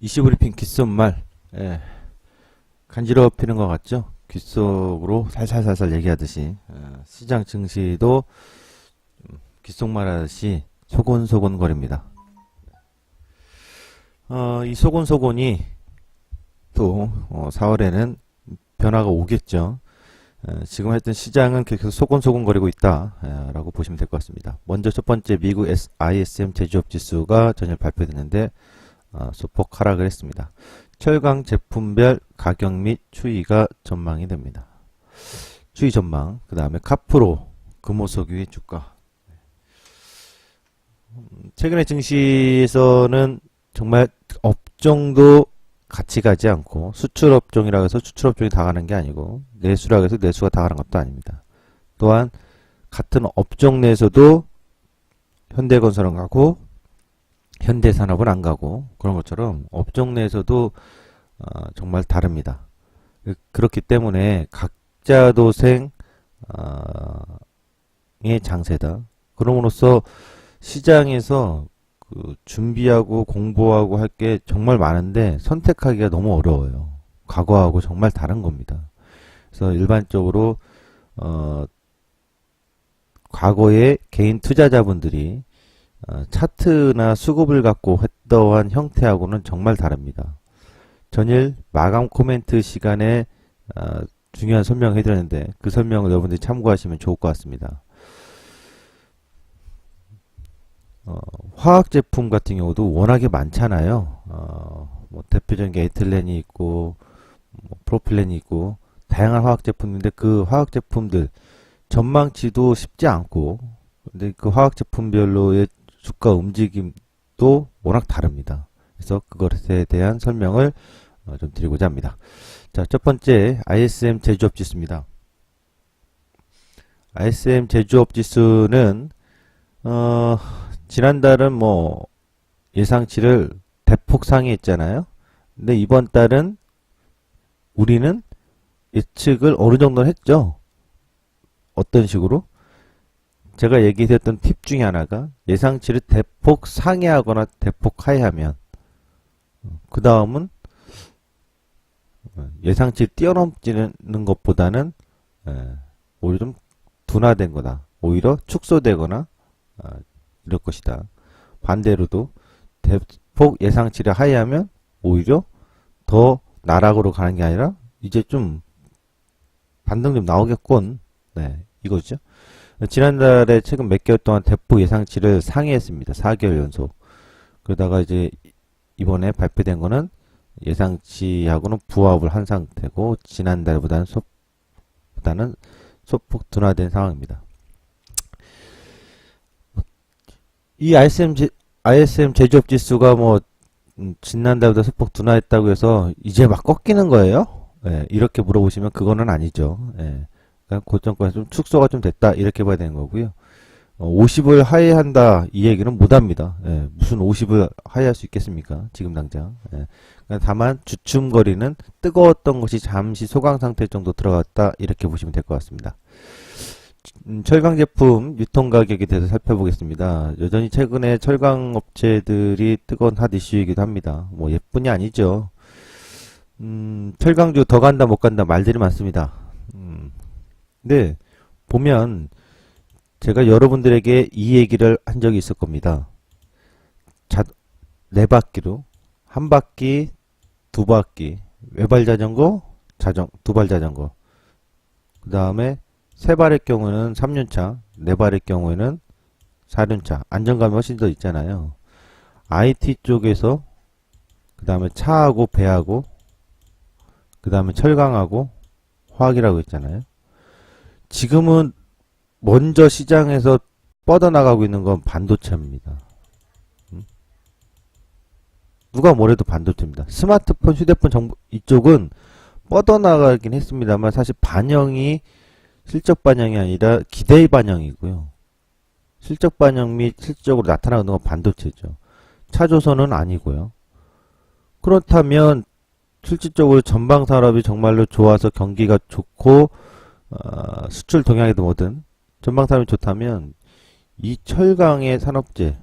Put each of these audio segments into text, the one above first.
이시브리핑 귓속말. 예, 간지럽히는 것 같죠? 귓속으로 살살살살 얘기하듯이 시장 증시도 귓속말 하듯이 소곤소곤거립니다. 이 소곤소곤이 또 4월에는 변화가 오겠죠. 지금 했던 시장은 계속 소곤소곤거리고 있다 라고 보시면 될 것 같습니다. 먼저 첫 번째 미국 ISM 제조업지수가 전일 발표됐는데 소폭 하락을 했습니다. 철강 제품별 가격 및 추이가 전망이 됩니다. 추이 전망, 그 다음에 카프로 금호석유의 주가. 최근에 증시에서는 정말 업종도 같이 가지 않고 수출업종이라고 해서 수출업종이 다 가는 게 아니고 내수라고 해서 내수가 다 가는 것도 아닙니다. 또한 같은 업종 내에서도 현대건설은 가고 현대산업은 안 가고 그런 것처럼 업종 내에서도 정말 다릅니다. 그렇기 때문에 각자 도생의 장세다. 그럼으로써 시장에서 준비하고 공부하고 할 게 정말 많은데 선택하기가 너무 어려워요. 과거하고 정말 다른 겁니다. 그래서 일반적으로 과거의 개인 투자자분들이 차트나 수급을 갖고 했던 형태하고는 정말 다릅니다. 전일 마감 코멘트 시간에 중요한 설명을 해드렸는데 그 설명을 여러분들이 참고하시면 좋을 것 같습니다. 화학 제품 같은 경우도 워낙에 많잖아요. 뭐 대표적인 게 에틸렌이 있고 뭐 프로필렌이 있고 다양한 화학 제품인데 그 화학 제품들 전망치도 쉽지 않고 근데 그 화학 제품별로의 주가 움직임도 워낙 다릅니다. 그래서 그것에 대한 설명을 좀 드리고자 합니다. 자, 첫 번째 ISM 제조업 지수입니다. ISM 제조업 지수는 지난달은 뭐 예상치를 대폭 상회했잖아요. 근데 이번 달은 우리는 예측을 어느 정도 했죠. 어떤 식으로? 제가 얘기했던 팁 중에 하나가 예상치를 대폭 상회하거나 대폭 하회하면 그 다음은 예상치를 뛰어넘지는 것보다는 오히려 좀 둔화된 거다. 오히려 축소되거나 이럴 것이다. 반대로도 대폭 예상치를 하회하면 오히려 더 나락으로 가는 게 아니라 이제 좀 반등 좀 나오겠군. 네, 이거죠. 지난달에 최근 몇 개월 동안 대폭 예상치를 상회했습니다. 4개월 연속. 그러다가 이제 이번에 발표된 거는 예상치하고는 부합을 한 상태고 지난달보다는 소폭 둔화된 상황입니다. 이 ISM 제조업 지수가 뭐 지난달보다 소폭 둔화했다고 해서 이제 막 꺾이는 거예요? 예, 이렇게 물어보시면 그거는 아니죠. 예, 그러니까 고점권에서 좀 축소가 좀 됐다 이렇게 봐야 되는 거고요. 50을 하회한다 이 얘기는 못합니다. 예, 무슨 50을 하회할 수 있겠습니까? 지금 당장. 예, 그러니까 다만 주춤거리는 뜨거웠던 것이 잠시 소강 상태 정도 들어갔다 이렇게 보시면 될 것 같습니다. 철강 제품 유통 가격에 대해서 살펴보겠습니다. 여전히 최근에 철강 업체들이 뜨거운 핫 이슈이기도 합니다. 뭐 예뿐이 아니죠. 철강주 더 간다 못 간다 말들이 많습니다. 근데 보면 제가 여러분들에게 이 얘기를 한 적이 있을 겁니다. 네 바퀴로 한 바퀴, 두 바퀴, 외발 자전거, 두발 자전거. 그 다음에 세 발의 경우는 3륜차, 네 발의 경우에는 4륜차. 안정감이 훨씬 더 있잖아요. IT 쪽에서 그 다음에 차하고 배하고 그 다음에 철강하고 화학이라고 있잖아요. 지금은 먼저 시장에서 뻗어나가고 있는 건 반도체입니다. 누가 뭐래도 반도체입니다. 스마트폰, 휴대폰 정보 이쪽은 뻗어나가긴 했습니다만 사실 반영이 실적 반영이 아니라 기대 반영이고요. 실적 반영 및 실적으로 나타나는 건 반도체죠. 차조선은 아니고요. 그렇다면 실질적으로 전방 산업이 정말로 좋아서 경기가 좋고 수출 동향에도 뭐든 전방 산업이 좋다면 이 철강의 산업재,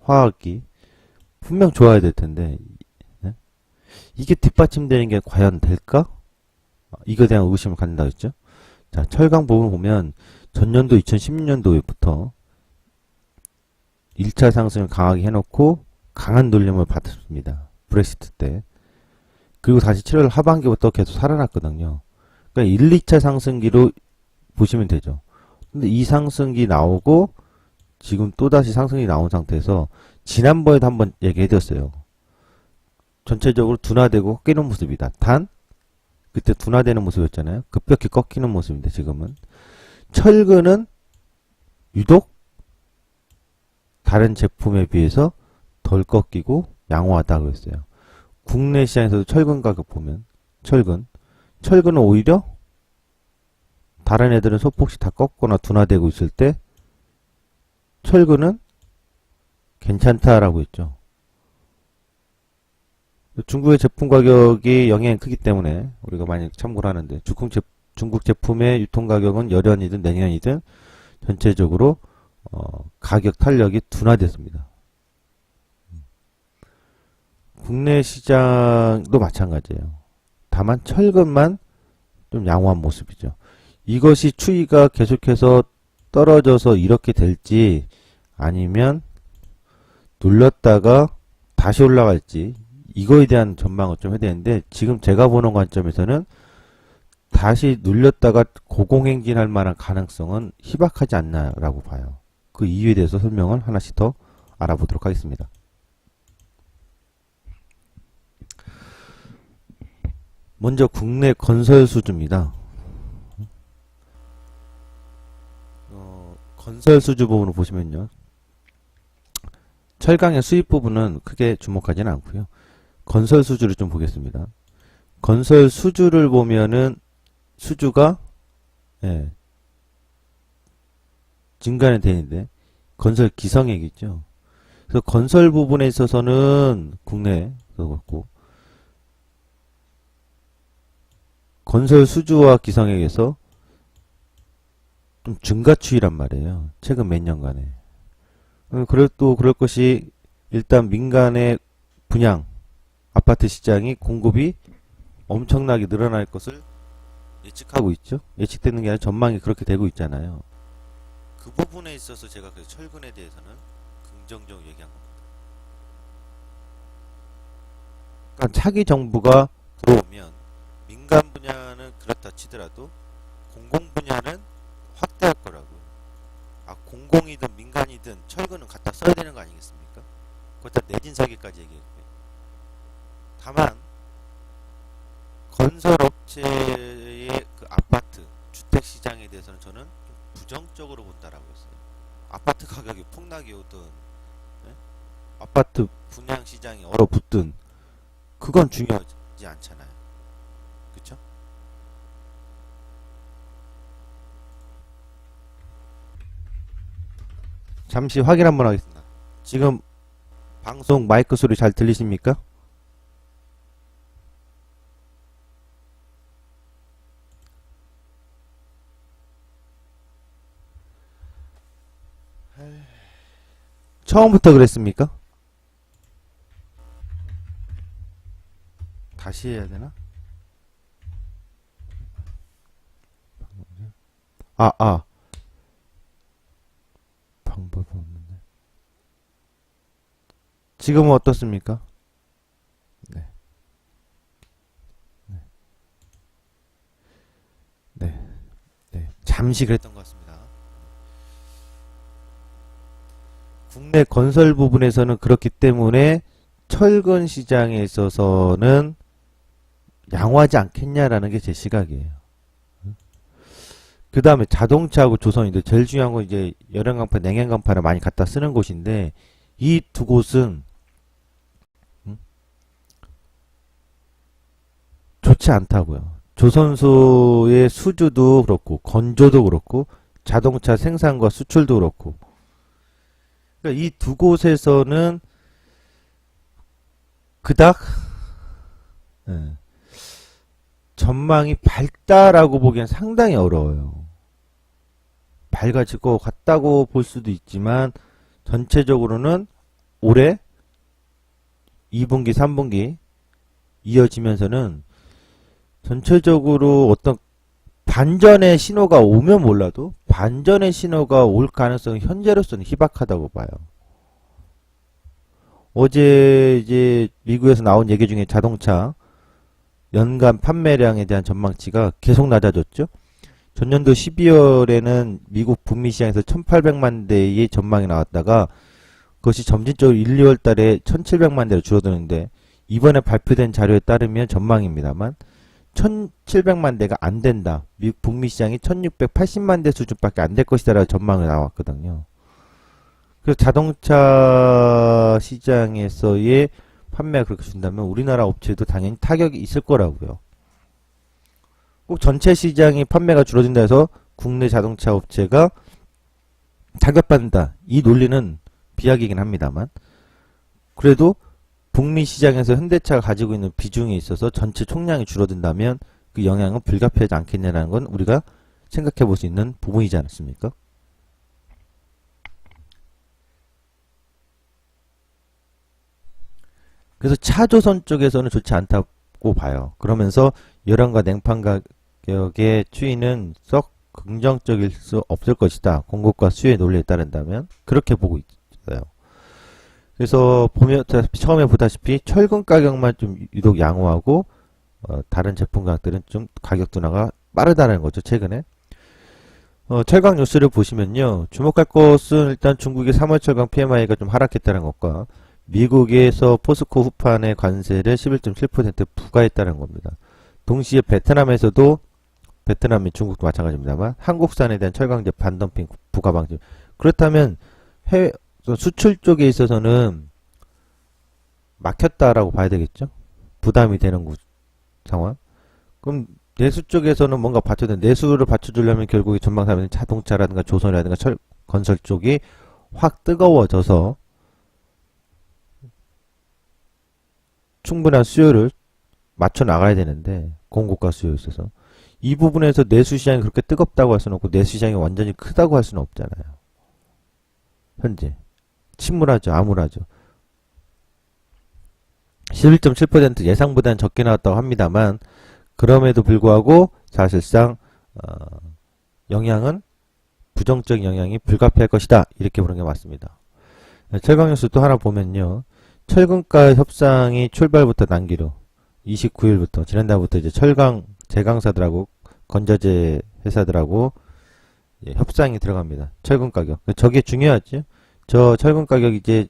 화학이 분명 좋아야 될 텐데 이게 뒷받침되는 게 과연 될까? 이거에 대한 의구심을 갖는다 했죠. 자, 철강 부분을 보면 전년도 2016년도부터 1차 상승을 강하게 해놓고 강한 눌림을 받았습니다. 브렉시트 때. 그리고 다시 7월 하반기부터 계속 살아났거든요. 그러니까 1, 2차 상승기로 보시면 되죠. 근데 이 상승기 나오고 지금 또다시 상승이 나온 상태에서 지난번에도 한번 얘기해드렸어요. 전체적으로 둔화되고 꺾이는 모습이다. 단 그때 둔화되는 모습이었잖아요. 급격히 꺾이는 모습인데 지금은 철근은 유독 다른 제품에 비해서 덜 꺾이고 양호하다고 했어요. 국내 시장에서도 철근 가격 보면 철근은 오히려 다른 애들은 소폭씩 다 꺾거나 둔화되고 있을 때 철근은 괜찮다라고 했죠. 중국의 제품 가격이 영향이 크기 때문에 우리가 많이 참고를 하는데 중국 제품의 유통 가격은 열연이든 냉연이든 전체적으로 가격 탄력이 둔화됐습니다. 국내 시장도 마찬가지예요. 다만 철근만 좀 양호한 모습이죠. 이것이 추이가 계속해서 떨어져서 이렇게 될지 아니면 눌렸다가 다시 올라갈지 이거에 대한 전망을 좀 해야 되는데 지금 제가 보는 관점에서는 다시 눌렸다가 고공행진할 만한 가능성은 희박하지 않나라고 봐요. 그 이유에 대해서 설명을 하나씩 더 알아보도록 하겠습니다. 먼저 국내 건설 수주입니다. 건설 수주 부분을 보시면요. 철강의 수입 부분은 크게 주목하지는 않고요. 건설 수주를 좀 보겠습니다. 건설 수주를 보면은 수주가 증가는 되는데 건설 기성액이죠. 그래서 건설 부분에 있어서는 국내도 그렇고 건설 수주와 기성액에서 좀 증가 추이란 말이에요. 최근 몇 년간에. 그럴 것이 일단 민간의 분양 아파트 시장이 공급이 엄청나게 늘어날 것을 예측하고 있죠. 예측되는 게 아니라 전망이 그렇게 되고 있잖아요. 그 부분에 있어서 제가 그 철근에 대해서는 긍정적으로 얘기한 겁니다. 그러니까 차기 정부가 들어오면 민간 분야는 그렇다 치더라도 공공 분야는 확대할 거라고요. 공공이든 민간이든 철근은 갖다 써야 되는 거 아니겠습니까? 그것 다 내진 설계까지 얘기했고요. 다만 건설업체의 그 아파트, 주택 시장에 대해서는 저는 좀 부정적으로 본다라고 했어요. 아파트 가격이 폭락이 오든 아파트 분양 시장이 얼어붙든 그건 중요하지 않잖아요. 그쵸? 잠시 확인 한번 하겠습니다. 지금 방송 마이크 소리 잘 들리십니까? 처음부터 그랬습니까? 다시 해야 되나? 방법이 없는데. 지금은 어떻습니까? 네. 네. 네. 네. 잠시 그랬던 것 같습니다. 국내 건설 부분에서는 그렇기 때문에 철근 시장에 있어서는 양호하지 않겠냐라는 게 제 시각이에요. 그 다음에 자동차하고 조선인데 제일 중요한 건 이제 열연강판, 냉연강판을 많이 갖다 쓰는 곳인데 이 두 곳은 좋지 않다고요. 조선소의 수주도 그렇고 건조도 그렇고 자동차 생산과 수출도 그렇고 그러니까 이 두 곳에서는 그닥 전망이 밝다라고 보기엔 상당히 어려워요. 밝아질 것 같다고 볼 수도 있지만 전체적으로는 올해 2분기, 3분기 이어지면서는 전체적으로 어떤 반전의 신호가 오면 몰라도 반전의 신호가 올 가능성은 현재로서는 희박하다고 봐요. 어제 이제 미국에서 나온 얘기 중에 자동차 연간 판매량에 대한 전망치가 계속 낮아졌죠. 전년도 12월에는 미국 북미 시장에서 1800만 대의 전망이 나왔다가 그것이 점진적으로 1, 2월 달에 1700만 대로 줄어드는데 이번에 발표된 자료에 따르면 전망입니다만 1700만 대가 안 된다. 미국 북미 시장이 1680만 대 수준밖에 안 될 것이다라고 전망이 나왔거든요. 그래서 자동차 시장에서의 판매가 그렇게 준다면 우리나라 업체도 당연히 타격이 있을 거라고요. 꼭 전체 시장이 판매가 줄어든다 해서 국내 자동차 업체가 타격받는다. 이 논리는 비약이긴 합니다만 그래도 북미 시장에서 현대차가 가지고 있는 비중에 있어서 전체 총량이 줄어든다면 그 영향은 불가피하지 않겠냐라는 건 우리가 생각해 볼 수 있는 부분이지 않습니까? 그래서 차조선 쪽에서는 좋지 않다고 봐요. 그러면서 열연과 냉판 가격의 추이는 썩 긍정적일 수 없을 것이다. 공급과 수요의 논리에 따른다면 그렇게 보고 있어요. 그래서 보면 처음에 보다시피 철근 가격만 좀 유독 양호하고 다른 제품 가격들은 좀 가격 둔화가 빠르다는 거죠. 최근에 철강 뉴스를 보시면요. 주목할 것은 일단 중국의 3월 철강 PMI가 좀 하락했다는 것과 미국에서 포스코 후판의 관세를 11.7% 부과했다는 겁니다. 동시에 베트남에서도 베트남이 중국도 마찬가지입니다만 한국산에 대한 철강제 반덤핑 부과 방지. 그렇다면 해외 수출 쪽에 있어서는 막혔다라고 봐야 되겠죠. 부담이 되는 상황. 그럼 내수 쪽에서는 뭔가 받쳐야 돼. 내수를 받쳐주려면 결국에 전망사면 자동차라든가 조선이라든가 건설 쪽이 확 뜨거워져서 충분한 수요를 맞춰 나가야 되는데 공급과 수요에 있어서 이 부분에서 내수 시장이 그렇게 뜨겁다고 할 수는 없고 내수 시장이 완전히 크다고 할 수는 없잖아요. 현재 침울하죠. 암울하죠. 11.7% 예상보다는 적게 나왔다고 합니다만 그럼에도 불구하고 사실상 영향은 부정적인 영향이 불가피할 것이다. 이렇게 보는 게 맞습니다. 철강 뉴스 또 하나 보면요. 철근가 협상이 출발부터 단기로 29일부터 지난달부터 이제 철강 제강사들하고 건자재 회사들하고 협상이 들어갑니다. 철근 가격. 저게 중요하죠. 저 철근 가격이 이제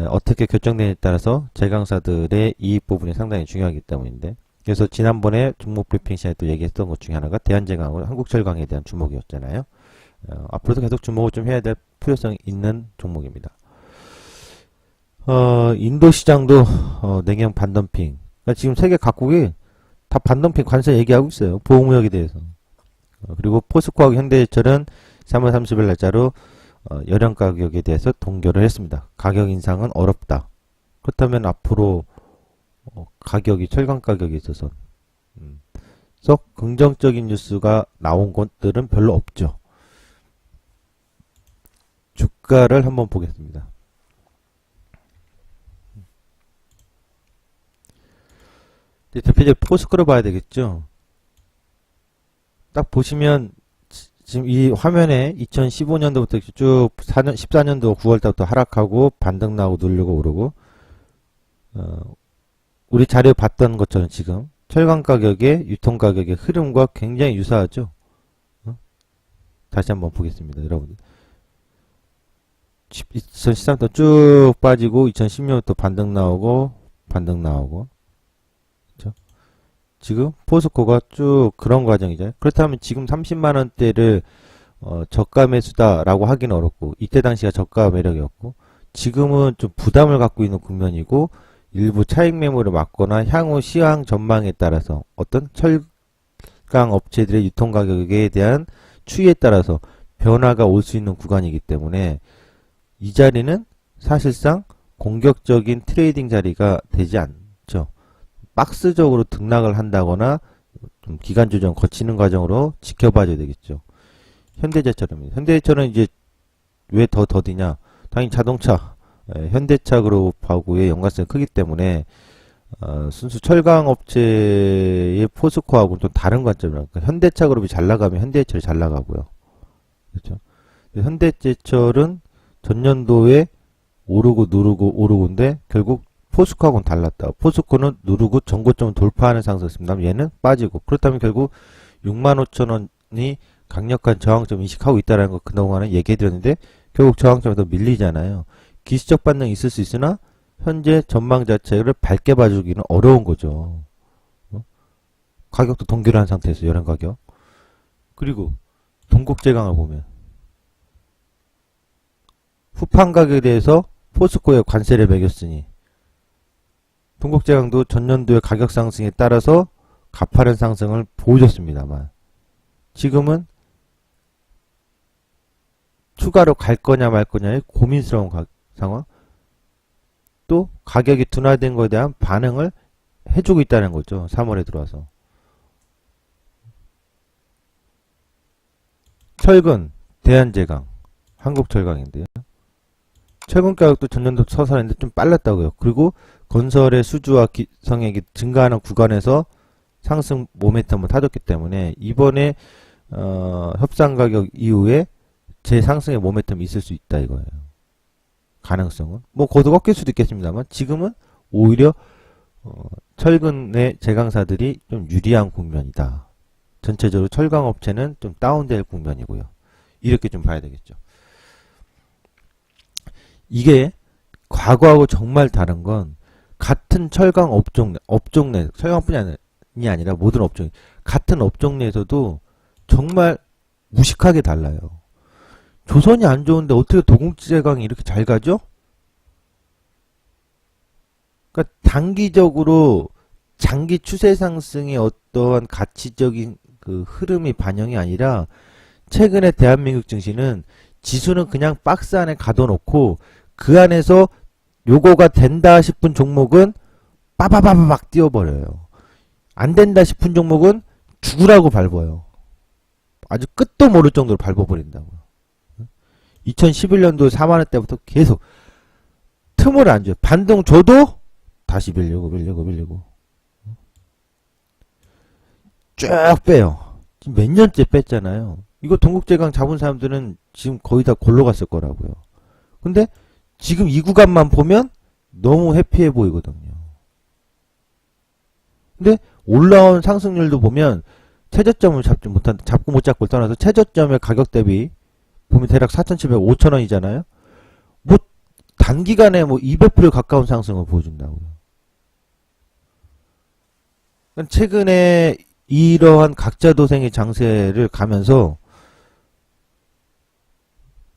어떻게 결정되느냐에 따라서 제강사들의 이익 부분이 상당히 중요하기 때문인데 그래서 지난번에 종목 브리핑 시간에 또 얘기했던 것 중에 하나가 대한제강하고 한국철강에 대한 주목이었잖아요. 앞으로도 계속 주목을 좀 해야 될 필요성이 있는 종목입니다. 인도 시장도 냉형 반덤핑. 그러니까 지금 세계 각국이 다 반덤핑 관세 얘기하고 있어요. 보호무역에 대해서. 그리고 포스코하고 현대제철은 3월 30일 날짜로 열연 가격에 대해서 동결을 했습니다. 가격 인상은 어렵다. 그렇다면 앞으로 가격이 철강 가격에 있어서 썩 긍정적인 뉴스가 나온 것들은 별로 없죠. 주가를 한번 보겠습니다. 대표적으로 포스코를 봐야 되겠죠. 딱 보시면 지금 이 화면에 2015년도부터 쭉 14년도 9월달부터 하락하고 반등 나오고 누르고 오르고 우리 자료 봤던 것처럼 지금 철강 가격의 유통 가격의 흐름과 굉장히 유사하죠. 다시 한번 보겠습니다. 여러분들 2013년부터 쭉 빠지고 2010년부터 반등 나오고 그렇죠? 지금 포스코가 쭉 그런 과정이잖아요. 그렇다면 지금 30만원대를 저가 매수다라고 하기는 어렵고 이때 당시가 저가 매력이었고 지금은 좀 부담을 갖고 있는 국면이고 일부 차익 매물을 막거나 향후 시황 전망에 따라서 어떤 철강 업체들의 유통 가격에 대한 추이에 따라서 변화가 올 수 있는 구간이기 때문에 이 자리는 사실상 공격적인 트레이딩 자리가 되지 않죠. 박스적으로 등락을 한다거나 좀 기간 조정 거치는 과정으로 지켜봐줘야 되겠죠. 현대제철입니다. 현대제철은 이제 왜 더디냐? 당연히 자동차, 현대차 그룹하고의 연관성이 크기 때문에 순수 철강 업체의 포스코하고는 좀 다른 관점이라. 그러니까 현대차 그룹이 잘 나가면 현대해철이 잘 나가고요. 그렇죠? 현대제철은 전년도에 오르고 누르고 오르고인데 결국 포스코하고는 달랐다. 포스코는 누르고 전고점을 돌파하는 상승했습니다. 얘는 빠지고. 그렇다면 결국 65,000원이 강력한 저항점 인식하고 있다는 거 그동안에 얘기해드렸는데 결국 저항점에서 밀리잖아요. 기술적 반등이 있을 수 있으나 현재 전망 자체를 밝게 봐주기는 어려운 거죠. 가격도 동결한 상태에서 연한 가격. 그리고 동국제강을 보면 후판 가격에 대해서 포스코에 관세를 매겼으니 동국제강도 전년도의 가격 상승에 따라서 가파른 상승을 보여줬습니다만 지금은 추가로 갈 거냐 말 거냐의 고민스러운 상황. 또 가격이 둔화된 것에 대한 반응을 해주고 있다는 거죠. 3월에 들어와서. 철근, 대한제강, 한국철강인데요. 철근 가격도 전년도 서서했는데 좀 빨랐다고요. 그리고 건설의 수주와 성액이 증가하는 구간에서 상승 모멘텀을 타줬기 때문에 이번에 협상 가격 이후에 재상승의 모멘텀이 있을 수 있다 이거예요. 가능성은 뭐 거두 꺾일 수도 있겠습니다만 지금은 오히려 철근의 제강사들이 좀 유리한 국면이다. 전체적으로 철강업체는 좀 다운될 국면이고요. 이렇게 좀 봐야 되겠죠. 이게 과거하고 정말 다른 건 같은 철강 업종 내 철강뿐이 아니라 모든 업종 같은 업종 내에서도 정말 무식하게 달라요. 조선이 안 좋은데 어떻게 동국제강이 이렇게 잘 가죠? 그러니까 단기적으로 장기 추세 상승의 어떠한 가치적인 그 흐름이 반영이 아니라 최근에 대한민국 증시는 지수는 그냥 박스 안에 가둬놓고 그 안에서 요거가 된다 싶은 종목은 빠바바바박 띄워버려요. 안 된다 싶은 종목은 죽으라고 밟아요. 아주 끝도 모를 정도로 밟아버린다고요. 2011년도 4만원 때부터 계속 틈을 안 줘요. 반등 줘도 다시 밀리고 쭉 빼요. 지금 몇 년째 뺐잖아요. 이거 동국제강 잡은 사람들은 지금 거의 다 골로 갔을 거라고요. 근데 지금 이 구간만 보면 너무 해피해 보이거든요. 근데 올라온 상승률도 보면 최저점을 잡고 못 잡고 떠나서 최저점의 가격 대비 보면 대략 4,700, 5,000원이잖아요. 뭐 단기간에 뭐 200% 가까운 상승을 보여준다고요. 그러니까 최근에 이러한 각자 도생의 장세를 가면서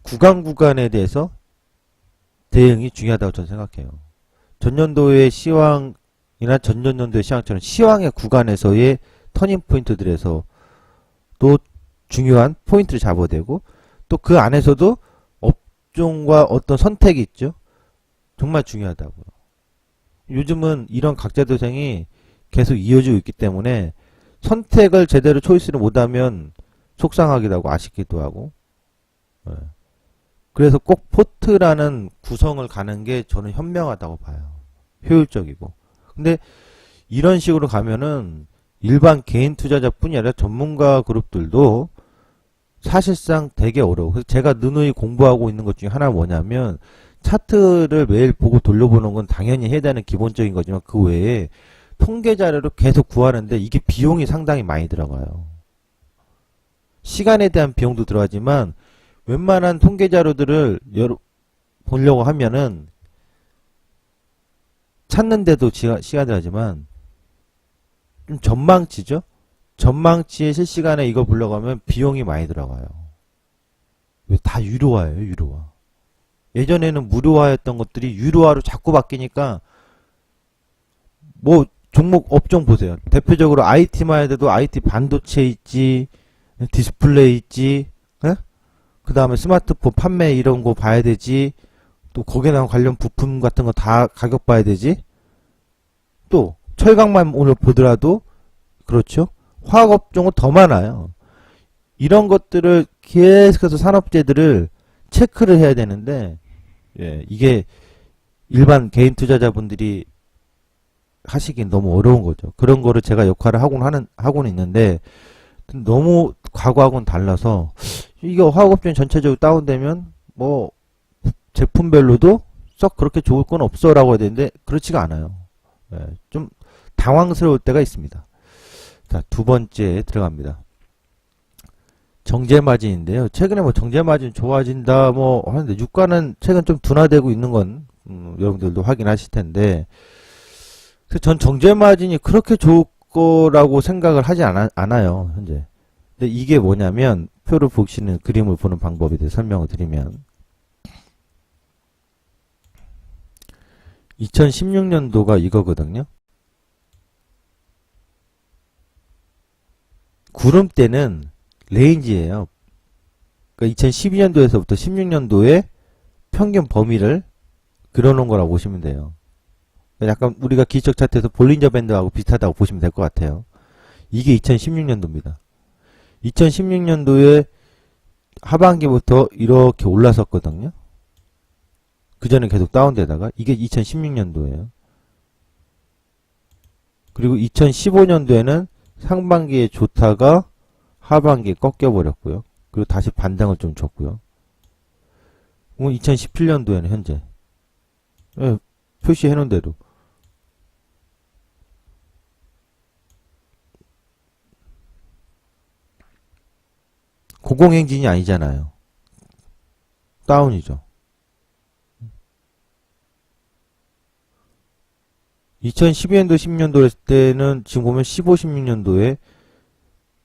구간에 대해서 대응이 중요하다고 저는 생각해요. 전년도의 시황이나 전전년도의 시황처럼 시황의 구간에서의 터닝 포인트들에서 또 중요한 포인트를 잡아야 되고 또 그 안에서도 업종과 어떤 선택이 있죠. 정말 중요하다고요. 요즘은 이런 각자 도생이 계속 이어지고 있기 때문에 선택을 제대로 초이스를 못하면 속상하기도 하고 아쉽기도 하고 그래서 꼭 포트라는 구성을 가는 게 저는 현명하다고 봐요. 효율적이고. 근데 이런 식으로 가면은 일반 개인 투자자뿐이 아니라 전문가 그룹들도 사실상 되게 어려워. 그래서 제가 누누이 공부하고 있는 것 중에 하나가 뭐냐면 차트를 매일 보고 돌려보는 건 당연히 해야 되는 기본적인 거지만 그 외에 통계 자료를 계속 구하는데 이게 비용이 상당히 많이 들어가요. 시간에 대한 비용도 들어가지만 웬만한 통계 자료들을 보려고 하면은 찾는데도 시간이 들어가지만 좀 전망치죠? 전망치에 실시간에 이거 보려고 하면 비용이 많이 들어가요. 왜 다 유료화예요, 유료화. 예전에는 무료화였던 것들이 유료화로 자꾸 바뀌니까 뭐 종목 업종 보세요. 대표적으로 IT만 해도 IT 반도체 있지, 디스플레이 있지, 그 다음에 스마트폰 판매 이런 거 봐야 되지, 또 거기에 나온 관련 부품 같은 거 다 가격 봐야 되지, 또 철강만 오늘 보더라도 그렇죠. 화학업종은 더 많아요. 이런 것들을 계속해서 산업재들을 체크를 해야 되는데 이게 일반 개인 투자자분들이 하시긴 너무 어려운 거죠. 그런 거를 제가 역할을 하고는 있는데, 너무 과거하고는 달라서, 이게 화학업종이 전체적으로 다운되면, 뭐, 제품별로도 썩 그렇게 좋을 건 없어 라고 해야 되는데, 그렇지가 않아요. 예, 좀 당황스러울 때가 있습니다. 자, 두 번째 들어갑니다. 정제마진인데요. 최근에 뭐 정제마진 좋아진다 뭐 하는데 유가는 최근 좀 둔화되고 있는 건 여러분들도 확인하실 텐데, 전 정제마진이 그렇게 좋을 거라고 생각을 하지 않아요 현재. 근데 이게 뭐냐면, 표를 보시는 그림을 보는 방법에 대해 설명을 드리면, 2016년도가 이거거든요. 구름대는 레인지예요. 그러니까 2012년도에서부터 16년도에 평균 범위를 그려놓은 거라고 보시면 돼요. 약간 우리가 기술적 차트에서 볼린저 밴드하고 비슷하다고 보시면 될 것 같아요. 이게 2016년도입니다. 2016년도에 하반기부터 이렇게 올라섰거든요. 그전에 계속 다운되다가 이게 2016년도예요. 그리고 2015년도에는 상반기에 좋다가 하반기에 꺾여버렸고요. 그리고 다시 반등을 좀 줬고요. 2017년도에는 현재, 예, 표시해놓은 대로 고공행진이 아니잖아요. 다운이죠. 2012년도, 10년도 했을 때는 지금 보면 15, 16년도에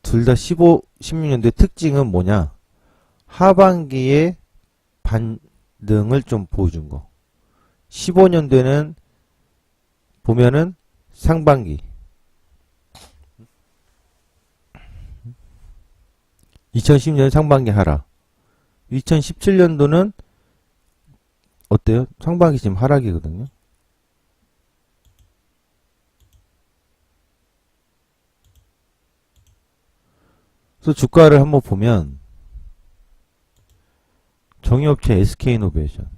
둘 다 15, 16년도의 특징은 뭐냐? 하반기에 반등을 좀 보여준 거. 15년도에는 보면은 상반기. 2010년 상반기 하락. 2017년도는 어때요? 상반기 지금 하락이거든요. 그래서 주가를 한번 보면 정유업체 SK이노베이션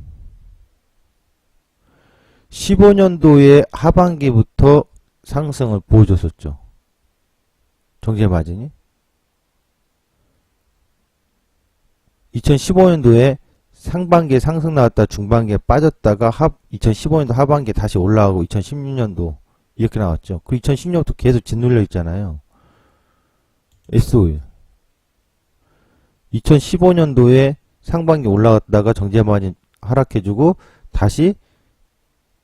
15년도에 하반기부터 상승을 보여줬었죠. 정제마진이 2015년도에 상반기에 상승 나왔다 중반기에 빠졌다가 2015년도 하반기에 다시 올라가고 2016년도 이렇게 나왔죠. 그 2016년도 계속 짓눌려 있잖아요. SOE 2015년도에 상반기 올라갔다가 정제마진 하락해주고 다시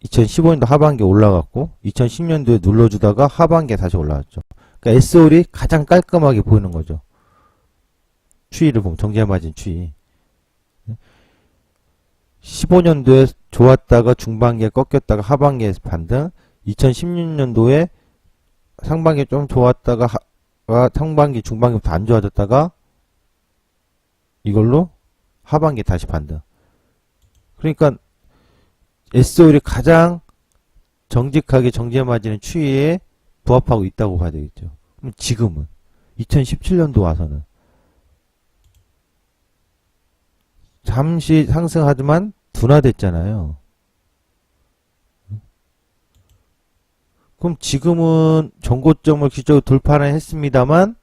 2015년도 하반기에 올라갔고 2010년도에 눌러주다가 하반기에 다시 올라왔죠. 그러니까 SOL이 가장 깔끔하게 보이는 거죠. 추이를 보면 정제마진 추이 15년도에 좋았다가 중반기에 꺾였다가 하반기에 반등 2016년도에 상반기에 좀 좋았다가 상반기 중반기부터 안 좋아졌다가 이걸로 하반기에 다시 반등. 그러니까 SOL이 가장 정직하게 정제마진의 추이에 부합하고 있다고 봐야 되겠죠. 그럼 지금은 2017년도 와서는 잠시 상승하지만 둔화됐잖아요. 그럼 지금은 전고점을 기적으로 돌파는 했습니다만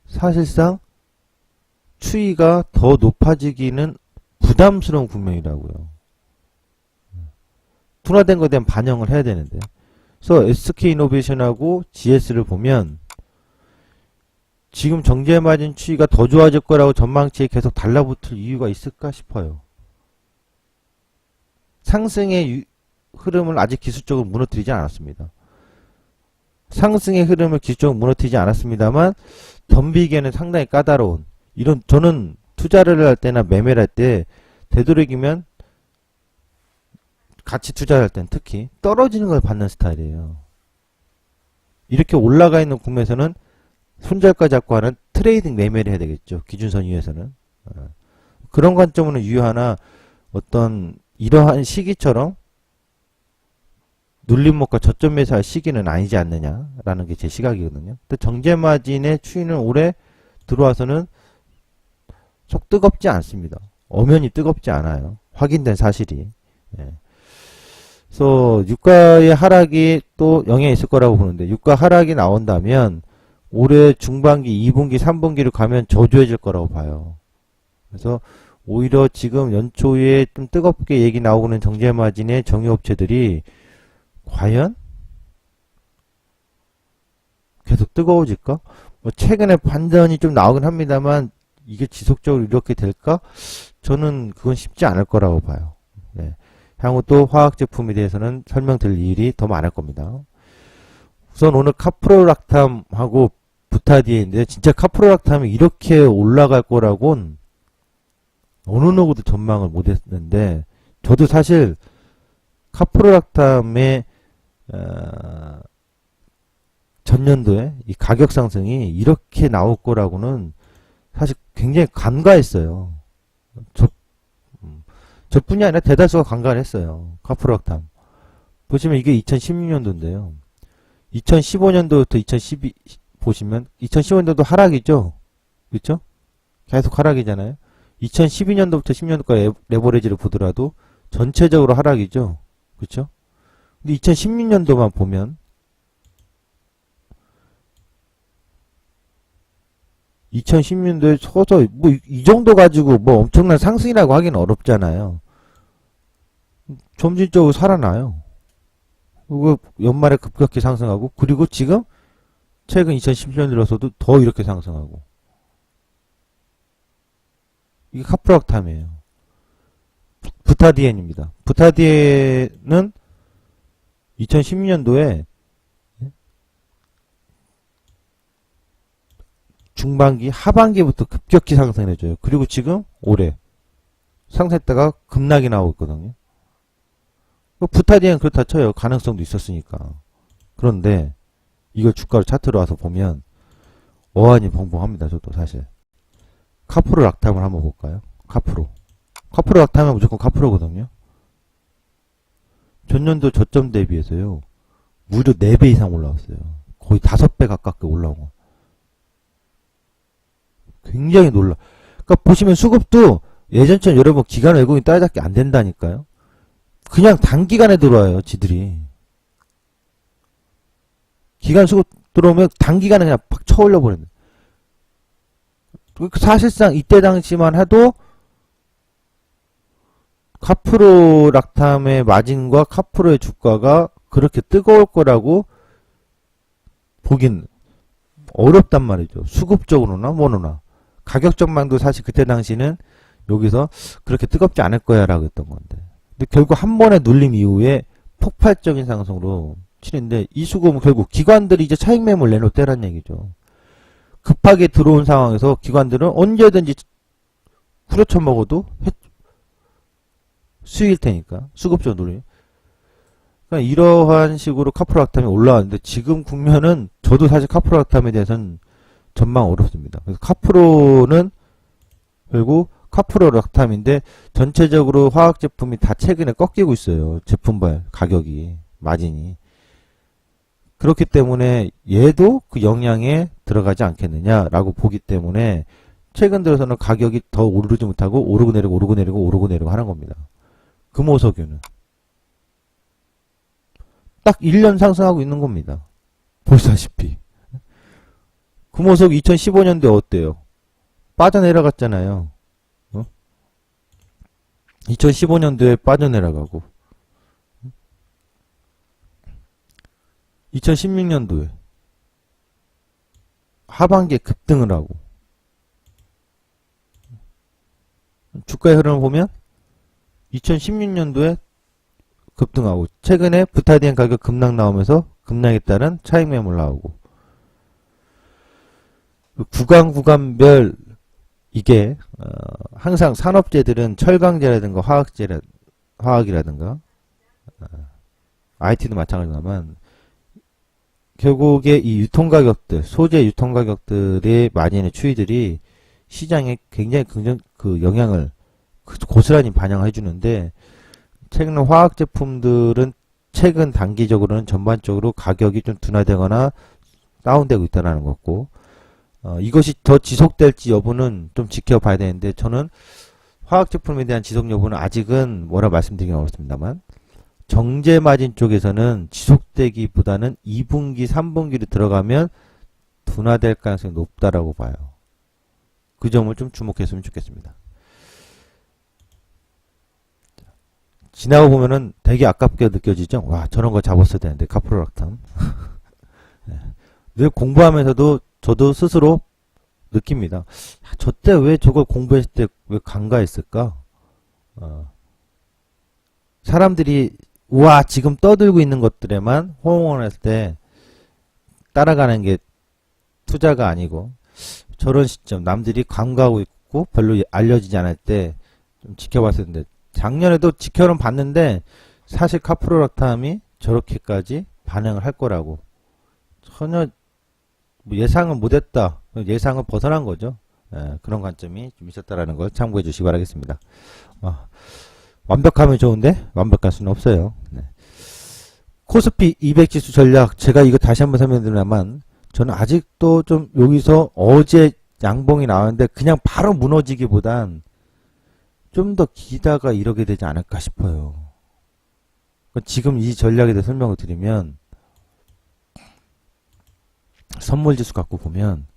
사실상 추이가 더 높아지기는 부담스러운 국면이라고요. 둔화된 것에 대한 반영을 해야 되는데. 그래서 SK이노베이션하고 GS를 보면 지금 정제마진 추이가 더 좋아질 거라고 전망치에 계속 달라붙을 이유가 있을까 싶어요. 상승의 흐름을 아직 기술적으로 무너뜨리지 않았습니다. 상승의 흐름을 기술적으로 무너뜨리지 않았습니다만 덤비기에는 상당히 까다로운 이런 저는 투자를 할 때나 매매를 할 때 되도록이면 같이 투자할 땐 특히 떨어지는 걸 받는 스타일이에요. 이렇게 올라가 있는 국면에서는 손절가 잡고 하는 트레이딩 매매를 해야 되겠죠. 기준선 위에서는. 그런 관점으로 유효하나 어떤 이러한 시기처럼 눌림목과 저점 매수할 시기는 아니지 않느냐라는 게 제 시각이거든요. 근데 정제마진의 추이는 올해 들어와서는 속 뜨겁지 않습니다. 엄연히 뜨겁지 않아요. 확인된 사실이. 예. 그래서 유가의 하락이 또 영향이 있을 거라고 보는데, 유가 하락이 나온다면 올해 중반기, 2분기, 3분기로 가면 저조해질 거라고 봐요. 그래서 오히려 지금 연초에 좀 뜨겁게 얘기 나오고는 정제마진의 정유업체들이 과연 계속 뜨거워질까? 뭐 최근에 반전이 좀 나오긴 합니다만 이게 지속적으로 이렇게 될까? 저는 그건 쉽지 않을 거라고 봐요. 네. 향후 또 화학 제품에 대해서는 설명드릴 일이 더 많을 겁니다. 우선 오늘 카프로락탐하고 부타디에인데 진짜 카프로락탐이 이렇게 올라갈 거라고는 어느 누구도 전망을 못했는데, 저도 사실 카프로락탐의 전년도에 이 가격 상승이 이렇게 나올 거라고는 사실 굉장히 간과했어요. 저뿐이 아니라 대다수가 간과를 했어요. 카프로락탐. 보시면 이게 2016년도인데요. 2015년도부터 2012 보시면 2015년도도 하락이죠. 그렇죠? 계속 하락이잖아요. 2012년도부터 10년도까지 레버리지를 보더라도 전체적으로 하락이죠. 그렇죠? 근데 2016년도만 보면 2016년도에 서서히 뭐 이 정도 가지고 뭐 엄청난 상승이라고 하기는 어렵잖아요. 점진적으로 살아나요. 그리고 연말에 급격히 상승하고, 그리고 지금 최근 2017년 들어서도 더 이렇게 상승하고. 이게 카프락탐이에요. 부타디엔입니다. 부타디엔은 2016년도에 중반기, 하반기부터 급격히 상승해줘요. 그리고 지금 올해 상승했다가 급락이 나오고 있거든요. 부타디엔 그렇다 쳐요. 가능성도 있었으니까. 그런데 이걸 주가를 차트로 와서 보면 어안이 벙벙합니다. 저도 사실. 카프로 락탐을 한번 볼까요? 카프로 락탐은 무조건 카프로거든요. 전년도 저점 대비해서요, 무려 4배 이상 올라왔어요. 거의 5배 가깝게 올라온 거. 굉장히 놀라. 그러니까 보시면 수급도 예전처럼 여러분 기간 외국인 따라잡기 안 된다니까요. 그냥 단기간에 들어와요, 지들이. 기간 수급 들어오면 단기간에 그냥 팍 쳐올려 버리는. 사실상 이때 당시만 해도 카프로 락탐의 마진과 카프로의 주가가 그렇게 뜨거울 거라고 보긴 어렵단 말이죠. 수급적으로나 뭐로나. 가격 전망도 사실 그때 당시는 여기서 그렇게 뜨겁지 않을 거야 라고 했던 건데, 근데 결국 한 번의 눌림 이후에 폭발적인 상승으로 치는데, 이 수급은 결국 기관들이 이제 차익 매물 내놓대란 얘기죠. 급하게 들어온 상황에서 기관들은 언제든지 후려쳐 먹어도 수익일 테니까, 수급적으로 눌림. 그러니까 이러한 식으로 카프로락탐이 올라왔는데, 지금 국면은 저도 사실 카프로락탐에 대해서는 전망 어렵습니다. 그래서 카프로는 결국 카프로락탐인데 전체적으로 화학 제품이 다 최근에 꺾이고 있어요. 제품별 가격이, 마진이. 그렇기 때문에 얘도 그 영향에 들어가지 않겠느냐라고 보기 때문에 최근 들어서는 가격이 더 오르지 못하고 오르고 내리고 오르고 내리고 오르고 내리고 하는 겁니다. 금호석유는 딱 1년 상승하고 있는 겁니다. 보시다시피 금호석 2015년도에 어때요? 빠져내려갔잖아요. 2015년도에 빠져내려가고 2016년도에 하반기에 급등을 하고, 주가의 흐름을 보면 2016년도에 급등하고 최근에 부타디엔 가격 급락 나오면서 급락에 따른 차익 매물 나오고, 구간별 이게 항상 산업재들은 철강재라든가 화학이라든가 IT도 마찬가지지만 결국에 이 유통가격들, 소재 유통가격들의 마진의 추이들이 시장에 굉장히 그 영향을 고스란히 반영해 주는데, 최근 화학 제품들은 최근 단기적으로는 전반적으로 가격이 좀 둔화되거나 다운되고 있다는 거고, 이것이 더 지속될지 여부는 좀 지켜봐야 되는데, 저는 화학 제품에 대한 지속 여부는 아직은 뭐라 말씀드리긴 어렵습니다만 정제 마진 쪽에서는 지속되기보다는 2분기, 3분기로 들어가면 둔화될 가능성이 높다라고 봐요. 그 점을 좀 주목했으면 좋겠습니다. 지나고 보면은 되게 아깝게 느껴지죠? 와, 저런 거 잡았어야 되는데, 카프로락탐. 네. 늘 공부하면서도 저도 스스로 느낍니다. 저 때 왜 저걸 공부했을 때 왜 간과했을까? 사람들이 우와 지금 떠들고 있는 것들에만 호응을 했을 때 따라가는 게 투자가 아니고 저런 시점 남들이 간과하고 있고 별로 알려지지 않을 때 좀 지켜봤을 텐데 작년에도 지켜는 봤는데 사실 카프로락탐이 저렇게까지 반응을 할 거라고 전혀 뭐 예상은 못했다. 예상을 벗어난 거죠. 예, 그런 관점이 좀 있었다라는 걸 참고해 주시기 바라겠습니다. 완벽하면 좋은데 완벽할 수는 없어요. 네. 코스피 200지수 전략 제가 이거 다시 한번 설명드리자면 저는 아직도 좀 여기서 어제 양봉이 나왔는데 그냥 바로 무너지기보단 좀 더 기다가 이러게 되지 않을까 싶어요. 지금 이 전략에 대해 설명을 드리면 선물지수 갖고 보면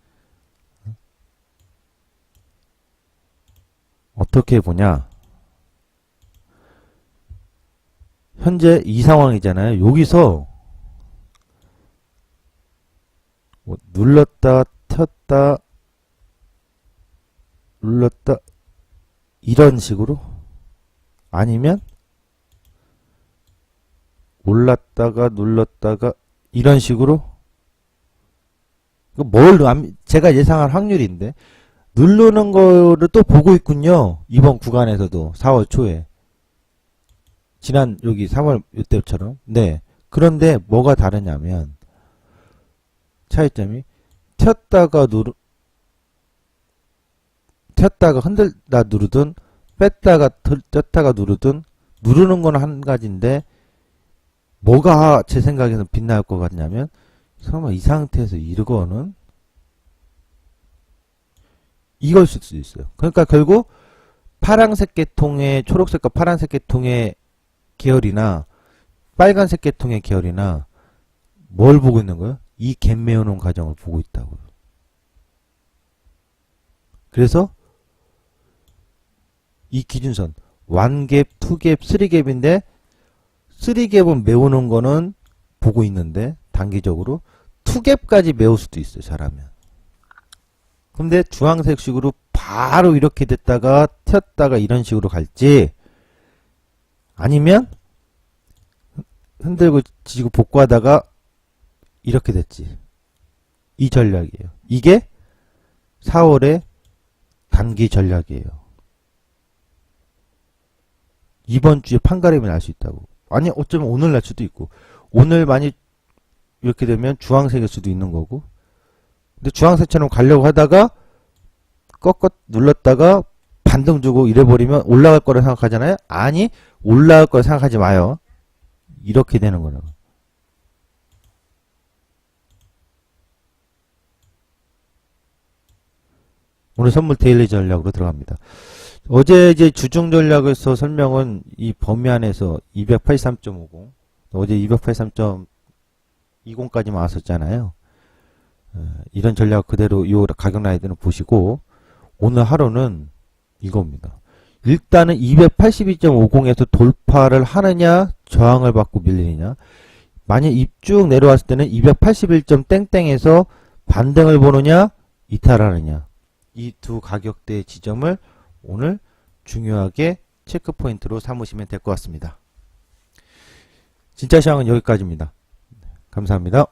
어떻게 보냐 현재 이 상황이잖아요. 여기서 뭐 눌렀다 튀었다 눌렀다 이런 식으로 아니면 올랐다가 눌렀다가 이런 식으로 제가 예상할 확률인데 누르는 거를 또 보고 있군요. 이번 구간에서도 4월 초에 지난 여기 3월 이때처럼 네. 그런데 뭐가 다르냐면 차이점이 튀었다가 흔들다 누르든 뺐다가 떴다가 누르든 누르는 건 한 가지인데 뭐가 제 생각에는 빛날 것 같냐면 설마 이 상태에서 이거는 이걸 쓸 수 있어요. 그러니까 결국 파란색 계통의 초록색과 파란색 계통의 계열이나 빨간색 계통의 계열이나 뭘 보고 있는 거예요? 이 갭 메우는 과정을 보고 있다고요. 그래서 이 기준선 1갭, 2갭, 3갭인데 3갭은 메우는 거는 보고 있는데 단기적으로 2갭까지 메울 수도 있어요. 잘하면. 근데 주황색식으로 바로 이렇게 됐다가 튀었다가 이런 식으로 갈지 아니면 흔들고 지지고 복구하다가 이렇게 됐지. 이 전략이에요. 이게 4월의 단기 전략이에요. 이번 주에 판가름이 날 수 있다고. 아니 어쩌면 오늘 날 수도 있고 오늘 많이 이렇게 되면 주황색일 수도 있는 거고 근데 주황색처럼 가려고 하다가 꺾었 눌렀다가 반등 주고 이래버리면 올라갈 거라 생각하잖아요. 아니 올라갈 거라 생각하지 마요. 이렇게 되는 거라고. 오늘 선물 데일리 전략으로 들어갑니다. 어제 이제 주중 전략에서 설명은 이 범위 안에서 283.50 어제 283.20까지만 왔었잖아요. 이런 전략 그대로 이 가격 라인들은 보시고 오늘 하루는 이겁니다. 일단은 282.50에서 돌파를 하느냐 저항을 받고 밀리느냐 만약 입쭉 내려왔을 때는 281점 땡땡에서 반등을 보느냐 이탈하느냐 이 두 가격대의 지점을 오늘 중요하게 체크포인트로 삼으시면 될 것 같습니다. 진짜 시황은 여기까지입니다. 감사합니다.